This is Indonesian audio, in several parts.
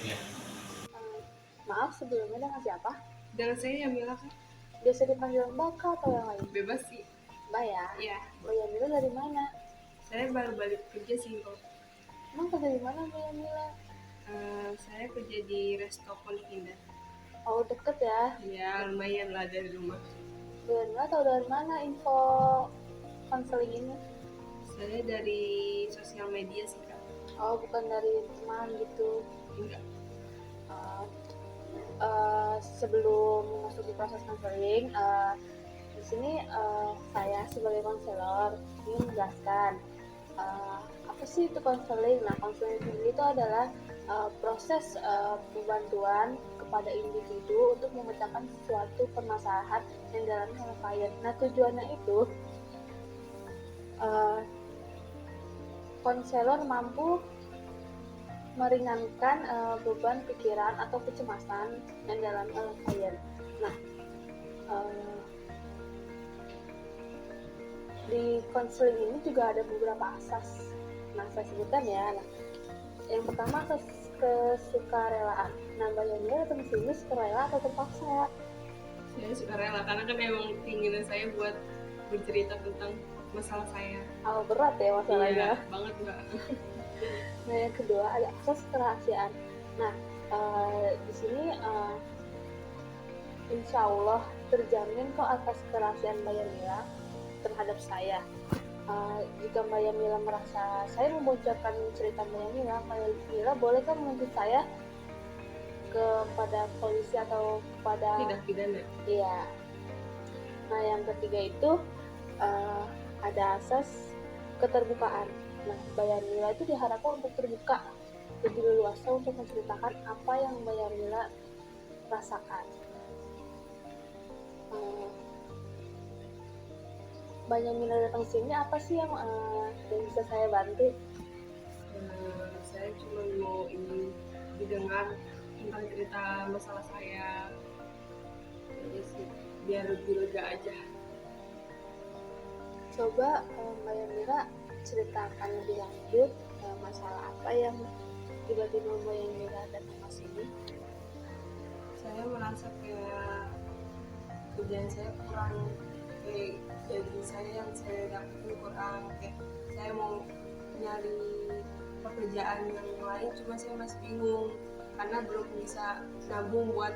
Eh, Maaf sebelumnya dengan siapa? Dengan saya Yamila kan? Biasa dipanggil Mbak Kak atau yang lain? Bebas sih. Mbak ya? Iya, Mbak Yamila dari mana? saya baru balik kerja sih kok. Emang kerja di mana Mbak Yamila? Saya kerja di resto Pondok Indah. Oh deket ya? Ya lumayan lah dari rumah. Mbak Yamila tahu dari mana info konseling ini? Saya dari sosial media sih kak. Oh bukan dari teman gitu. Enggak. Eh, Sebelum memasuki proses konseling, di sini saya sebagai konselor ingin menjelaskan apa sih itu konseling. Nah, konseling sendiri itu adalah proses pembantuan kepada individu untuk memecahkan suatu permasalahan yang dialami oleh klien. Nah, tujuannya itu uh, konselor mampu meringankan beban pikiran atau kecemasan yang dialami oleh klien. Nah, uh, di konseling ini juga ada beberapa asas. Nah, saya sebutkan ya. Nah, yang pertama kesukarelaan. Nah, bayangnya datang ke sini sukarela atau terpaksa? Saya suka rela karena kan emang keinginan saya buat bercerita tentang masalah saya. Oh, berat ya masalahnya. Iya, banget mbak. Nah, yang kedua ada asas kerahasiaan. Nah, di sini insya Allah terjamin kok atas kerahasiaan Mbak Yamila terhadap saya. Jika Mbak Yamila merasa saya membocorkan cerita Mbak Yamila boleh kan menuntut saya kepada polisi atau kepada Tidak pidana. Iya. Nah, yang ketiga itu ada asas keterbukaan. Nah, Mbak Yamila itu diharapkan untuk terbuka lebih leluasa untuk menceritakan apa yang Mbak Yamila rasakan. Mbak Yamila datang sini apa sih yang bisa saya bantu? Saya cuma mau ini didengar tentang cerita masalah saya. Jadi sih biar lebih lega aja. Coba Mbak Yamila ceritakan lebih lanjut masalah apa yang tiba-tiba Mbak Yamila datang ke sini. Saya merasa kayak kerjaan saya kurang, kayak gaji saya yang saya dapat kurang, kayak saya mau nyari pekerjaan yang lain cuma saya masih bingung karena belum bisa nabung buat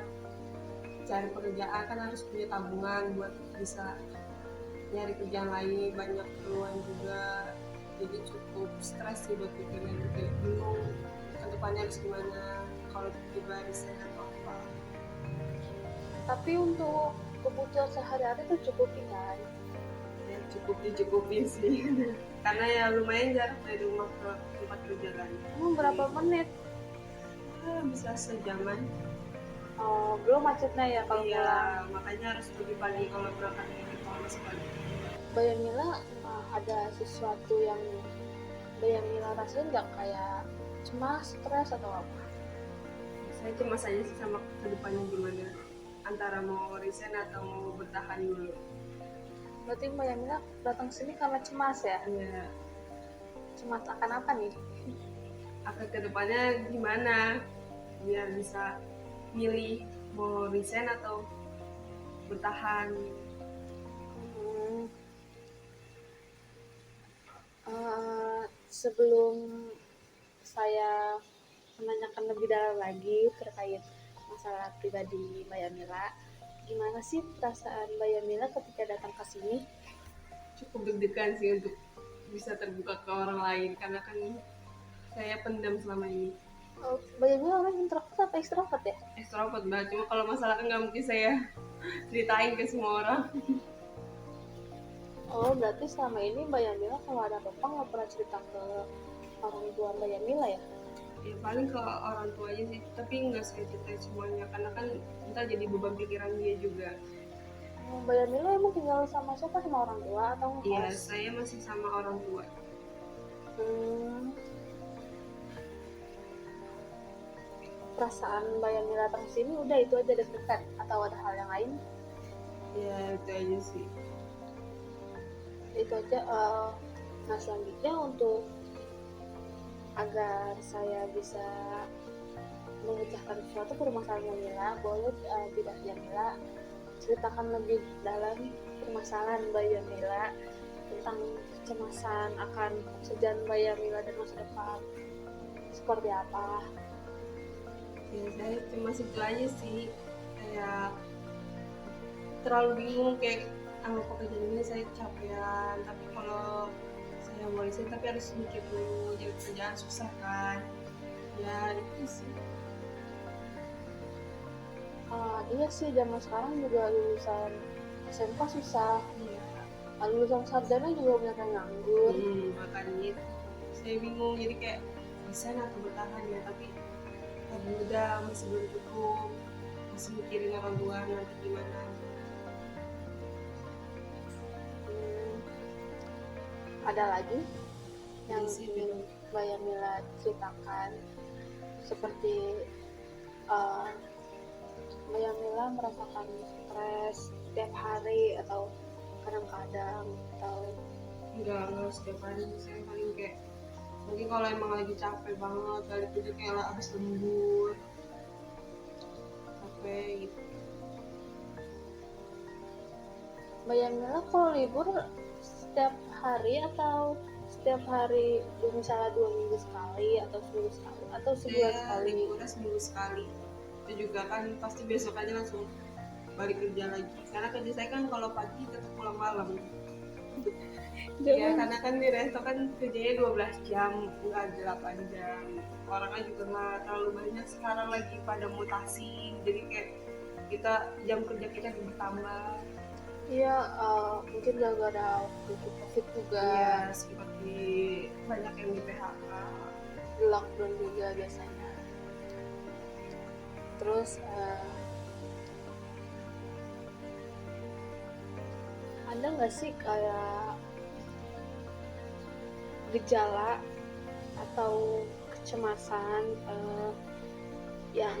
cari pekerjaan, kan harus punya tabungan buat bisa nyari kerjaan lain, banyak keluhan juga, jadi cukup stres sih buat pikiran, kayak bingung ke depannya harus gimana kalau tiba-tiba resign atau apa. Tapi untuk kebutuhan sehari-hari itu cukupin kan? Ya cukup dicukupin sih karena ya lumayan jarak dari rumah ke tempat kerja kan. Emang berapa menit? Bisa sejaman. Belum macetnya ya kalau Iya, pulang. makanya harus lebih pagi kalau berangkat kalau masih pagi. Mbak Yamila ada sesuatu yang Mbak Yamila rasain nggak kayak cemas, stres atau apa? Saya cemas aja sih sama kedepannya gimana, antara mau resign atau mau bertahan dulu. Berarti Mbak Yamila datang sini karena cemas ya? Iya. Cemas akan apa nih? Akan kedepannya gimana biar bisa milih mau resign atau bertahan. Sebelum saya menanyakan lebih dalam lagi terkait masalah pribadi Mbak Yamila, gimana sih perasaan Mbak Yamila ketika datang ke sini? Cukup deg-degan sih untuk bisa terbuka ke orang lain karena kan saya pendam selama ini. Mbak Yamila orang introvert atau ekstrovert ya? Ekstrovert mbak, cuma kalau masalah kan nggak mungkin saya ceritain ke semua orang. Oh, berarti selama ini Mbak Yamila kalau ada apa-apa nggak pernah cerita ke orang tua Mbak Yamila ya? Ya paling ke orang tua aja sih, tapi nggak saya ceritain semuanya karena kan entah jadi beban pikiran dia juga. Mbak Yamila emang tinggal sama siapa, sama orang tua atau ngekos? Iya, saya masih sama orang tua. Perasaan Mbak Yamila datang sini udah itu aja deg-degan atau ada hal yang lain? Ya itu aja sih. Itu aja. Nah, selanjutnya untuk agar saya bisa mengetahui memecahkan suatu permasalahan Jamila, boleh tidak Jamila ceritakan lebih dalam permasalahan Mbak Jamila tentang kecemasan akan kesejahteraan Mbak Jamila dan masa depan seperti apa? Ya saya cuma itu aja sih, kayak terlalu bingung kayak pekerjaan ini saya kecapean, tapi kalau saya mau resign tapi harus mikir dulu, jadi kerjaan susah kan ya, itu sih. Iya sih, zaman sekarang juga lulusan SMK susah, Iya. lulusan sarjana juga banyak yang nganggur. Makanya itu saya bingung, jadi kayak resign atau bertahan ya, tapi udah masih belum cukup, masih mikirin orang tua nanti gimana. Hmm, ada lagi yang Sih, ingin Mbak Yamila ceritakan, seperti Mbak Yamila merasakan stres setiap hari atau kadang-kadang, atau enggak setiap hari, saya paling kayak mungkin kalau emang lagi capek banget kali itu kayak lah abis lembur capek gitu. Mbak Yamila kalau libur setiap hari atau setiap hari, misalnya 2 minggu sekali atau seminggu sekali atau sebulan Saya sekali? liburnya seminggu sekali, itu juga kan pasti besok aja langsung balik kerja lagi, karena kerja saya kan kalau pagi tetap pulang malam. Iya, karena kan di resto kan kerjanya 12 jam, enggak 8 jam. Orangnya juga nggak terlalu banyak, sekarang lagi pada mutasi, jadi kayak kita jam kerja kita bertambah. Iya, mungkin gara-gara waktu itu COVID juga, Iya, seperti banyak yang di PHK. di lockdown juga biasanya. Terus ada nggak sih kayak gejala atau kecemasan yang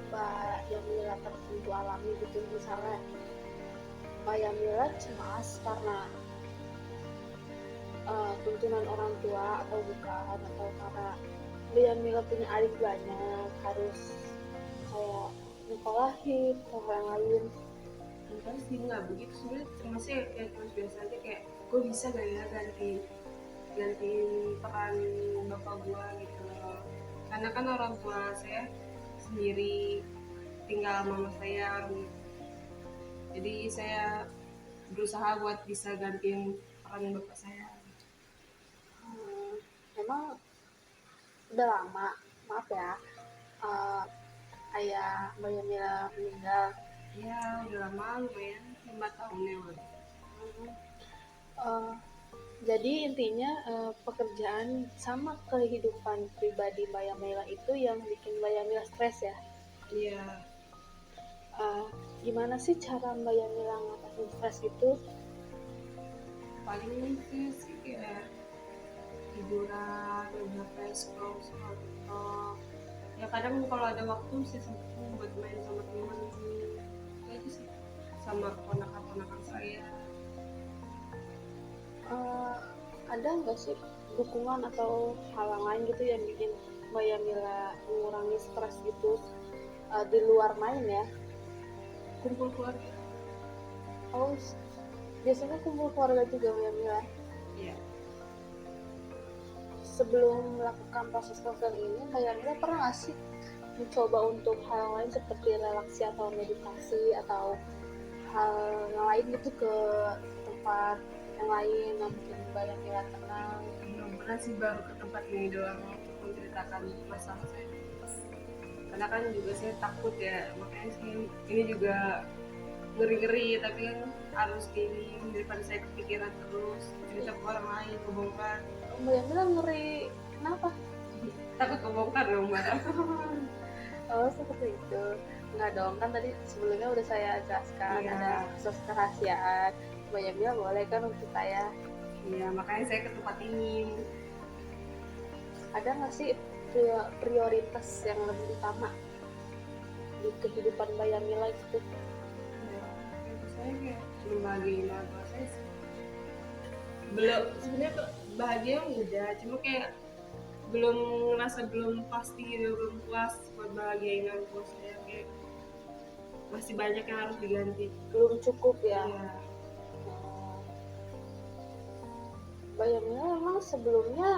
Mbak Yamila tertentu alami gitu, misalnya Mbak Yamila cemas karena tuntunan orang tua atau bukan, atau karena Mbak Yamila punya adik banyak harus kayak nyekolahin sama yang lain. Enggak sih, nggak begitu sebenarnya, cemasnya kayak cemas biasa aja, kayak gue bisa gak ya ganti peran bapak gue gitu loh, karena kan orang tua saya sendiri, tinggal mama saya gitu. Jadi saya berusaha buat bisa gantiin peran bapak saya. Memang udah lama, maaf ya, uh, ayah Mbak Yamila meninggal. Ya udah lama, lumayan 5 tahun lewat. Uh, jadi intinya pekerjaan sama kehidupan pribadi Mbak Yamila itu yang bikin Mbak Yamila stres ya. Iya. Gimana sih cara Mbak Yamila ngatasin stres itu? Paling sih kayak tiduran, main HP, scroll TikTok. Ya kadang kalau ada waktu sih sempat buat main sama teman sih. Kayak itu sih, sama ponakan-ponakan saya. Ada nggak sih dukungan atau hal lain gitu yang bikin Mbak Yamila mengurangi stres gitu, di luar main ya? Kumpul keluarga. Oh, biasanya kumpul keluarga juga Mbak Yamila. Iya. Sebelum melakukan proses konseling ini, Mbak Yamila pernah nggak sih mencoba untuk hal lain seperti relaksi atau meditasi atau hal yang lain gitu, ke tempat yang lain yang bikin Mbak Yamila tenang? Belum pernah sih, baru ke tempat ini doang untuk menceritakan masalah saya. Karena kan juga saya takut ya, makanya sih ini juga ngeri-ngeri, tapi kan harus gini daripada saya kepikiran terus cerita ke orang lain kebongkar. Mbak Yamila ngeri kenapa? Takut kebongkar dong Mbak. Oh seperti itu. Enggak dong, kan tadi sebelumnya udah saya jelaskan, Iya. ada proses kerahasiaan. Mbak Yamila boleh kan untuk saya. Iya, makanya saya ke tempat ini. Ada nggak sih prioritas yang lebih utama di kehidupan Mbak Yamila gitu? Ya, itu saya kayak cuma bahagiain orang saya sih. Belum, sebenarnya bahagia udah, cuma kayak belum ngerasa belum pasti gitu, belum puas buat bahagiain orang tua saya, kayak masih banyak yang harus diganti. Belum cukup ya. Iya. Oh. Mbak Yamila emang sebelumnya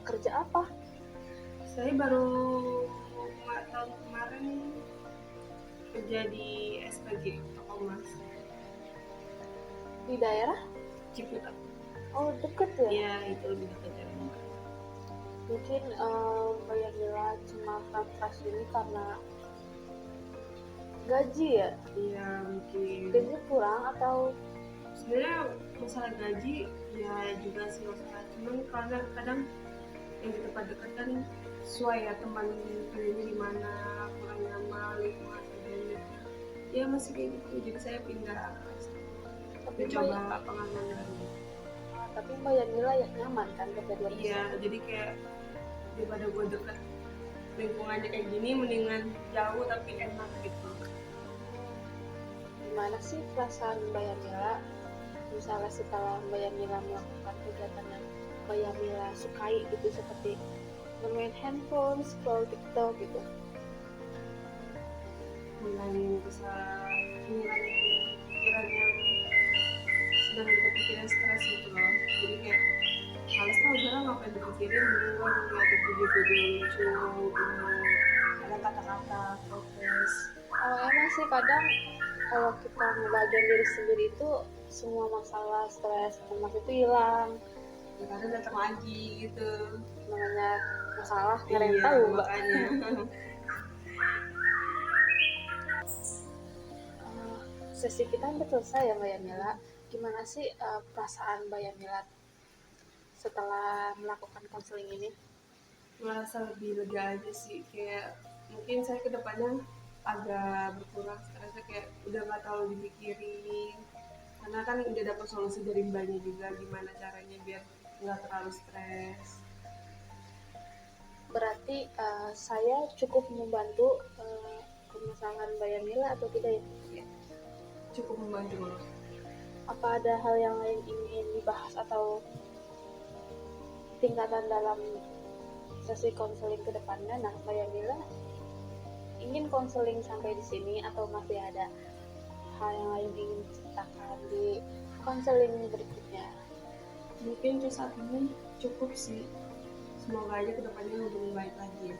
kerja apa? Saya baru tahun kemarin kerja di SPG toko emas Di daerah? Ciputat. Oh, deket ya? Iya, itu lebih dekat dari rumah. Mungkin Mbak Yamila cuma frustasi ini karena gaji ya? Iya, mungkin. Gaji kurang atau Sebenarnya masalah gaji ya juga sih masalah. Cuman kadang yang di tempat dekat kan sesuai ya, teman kerjanya di mana, kurang nyaman, lingkungan kerjanya. Ya masih kayak gitu, jadi saya pindah. tapi Coba pengalaman baru. tapi Mbak Yamila ya nyaman kan kerja di luar? Iya, jadi kayak daripada gue deket lingkungannya kayak gini, mendingan jauh tapi enak gitu. Gimana sih perasaan Mbak Yamila misalnya setelah Mbak Yamila melakukan kegiatan yang Mbak Yamila sukai gitu, seperti bermain handphone, scroll TikTok gitu? Mulai bisa mengurangi pikiran yang sedang kita pikirin, stres gitu loh. Jadi kayak males lah, udahlah ngapain dipikirin, mending gue ngeliatin video-video lucu, ada kata-kata protes. Emang sih kadang kalau kita ngebagian diri sendiri itu semua masalah, stres, cemas itu hilang. Ya kadang datang lagi gitu. Namanya masalah nggak ada Iya, yang tahu Mbak. makanya. Sesi kita hampir selesai ya Mbak Yamila. Gimana sih perasaan Mbak Yamila setelah melakukan konseling ini? Merasa lebih lega aja sih, kayak mungkin saya kedepannya agak berkurang stresnya, kayak udah nggak terlalu dipikirin karena kan udah dapet solusi dari mbaknya juga gimana caranya biar nggak terlalu stres. Berarti saya cukup membantu permasalahan Mbak Yamila atau tidak ya? Cukup membantu. Apa ada hal yang lain ingin dibahas atau tingkatan dalam sesi konseling ke depannya? Nah, Mbak Yamila ingin konseling sampai di sini atau masih ada hal yang lain ingin diceritakan di konseling berikutnya? Mungkin untuk saat ini cukup sih, semoga aja kedepannya lebih baik lagi ya.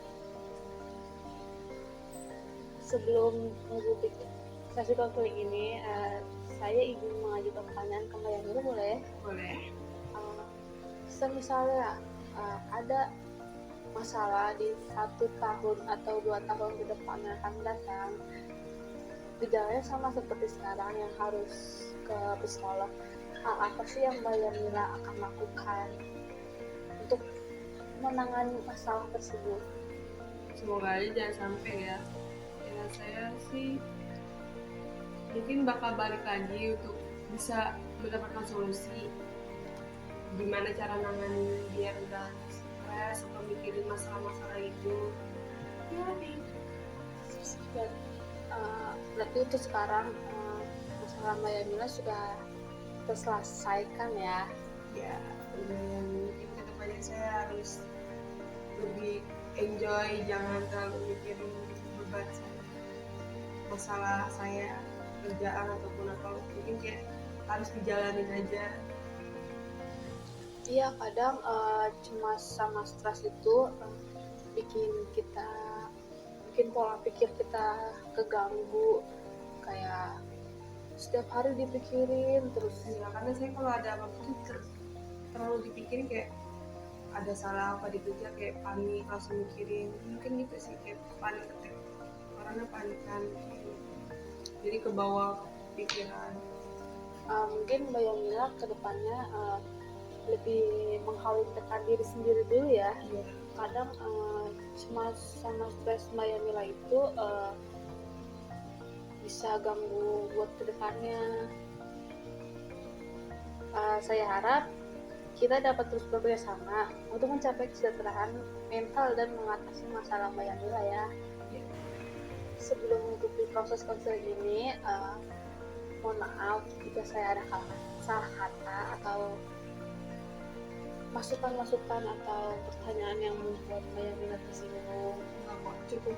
Sebelum menutup sesi konseling ini, saya ingin mengajukan pertanyaan ke Mbak Yamila, boleh? Boleh. Misalnya ada masalah di 1 tahun atau 2 tahun ke depan yang akan datang, gejalanya sama seperti sekarang yang harus ke psikolog, hal apa sih yang Mbak Yamila akan lakukan untuk menangani masalah tersebut? Semoga aja jangan sampai ya. Ya saya sih mungkin bakal balik lagi untuk bisa mendapatkan solusi gimana cara nangani biar udah stres atau mikirin masalah-masalah itu ya nih. Dan berarti itu sekarang masalah Mbak Yamila sudah terselesaikan ya? Ya dan mungkin kedepannya saya harus lebih enjoy, jangan terlalu mikirin beban saya, masalah saya, kerjaan ataupun apa, mungkin kayak harus dijalanin aja. Iya, kadang cemas sama stres itu bikin kita, bikin pola pikir kita keganggu, kayak setiap hari dipikirin terus. Ya karena saya kalau ada apa-apa tuh terlalu dipikirin, kayak ada salah apa di kerja kayak panik, langsung mikirin, mungkin gitu sih, kayak panik attack, orangnya panikan, jadi ke bawah pikiran. Mungkin Mbak Yamila kedepannya lebih mengkhawatirkan diri sendiri dulu ya. Iya. Kadang cemas sama stres Mbak Yamila itu bisa ganggu buat kedepannya. Saya harap kita dapat terus bekerja sama untuk mencapai kesejahteraan mental dan mengatasi masalah Mbak Yamila ya. Sebelum menutupi proses konseling ini, mohon maaf jika saya ada salah kata atau masukan-masukan atau pertanyaan yang membuat Mbak Yamila tersinggung? Enggak kok, cukup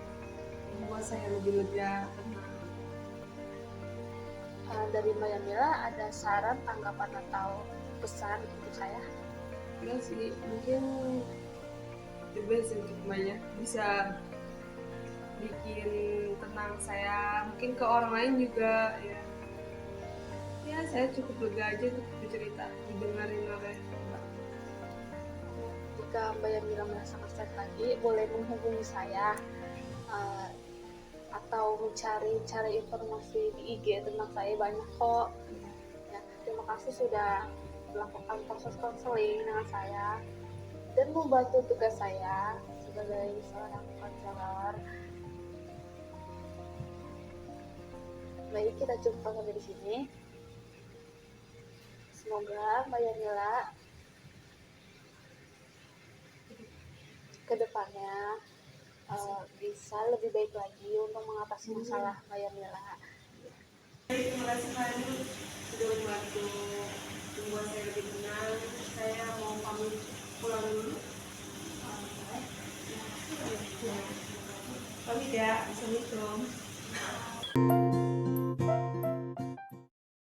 membuat saya lebih lega. Dari Mbak Yamila ada saran, tanggapan atau pesan untuk saya? Enggak sih, mungkin the best untuk Mbaknya bisa bikin tenang saya, mungkin ke orang lain juga ya. Ya saya cukup lega aja untuk bercerita, didengarin oleh Mbak. Jika Mbak Yamila merasa stres lagi, boleh menghubungi saya atau cari informasi di IG tentang saya, banyak kok. Ya, terima kasih sudah melakukan proses konseling dengan saya dan membantu tugas saya sebagai seorang konselor. Baik, kita cukup sampai di sini. Semoga Mbak Yamila kedepannya bisa lebih baik lagi untuk mengatasi masalah Mbak Yamila. Terima kasih banyak sudah membantu membuat saya lebih tenang. Saya mau pamit pulang dulu. Pamit ya, assalamualaikum.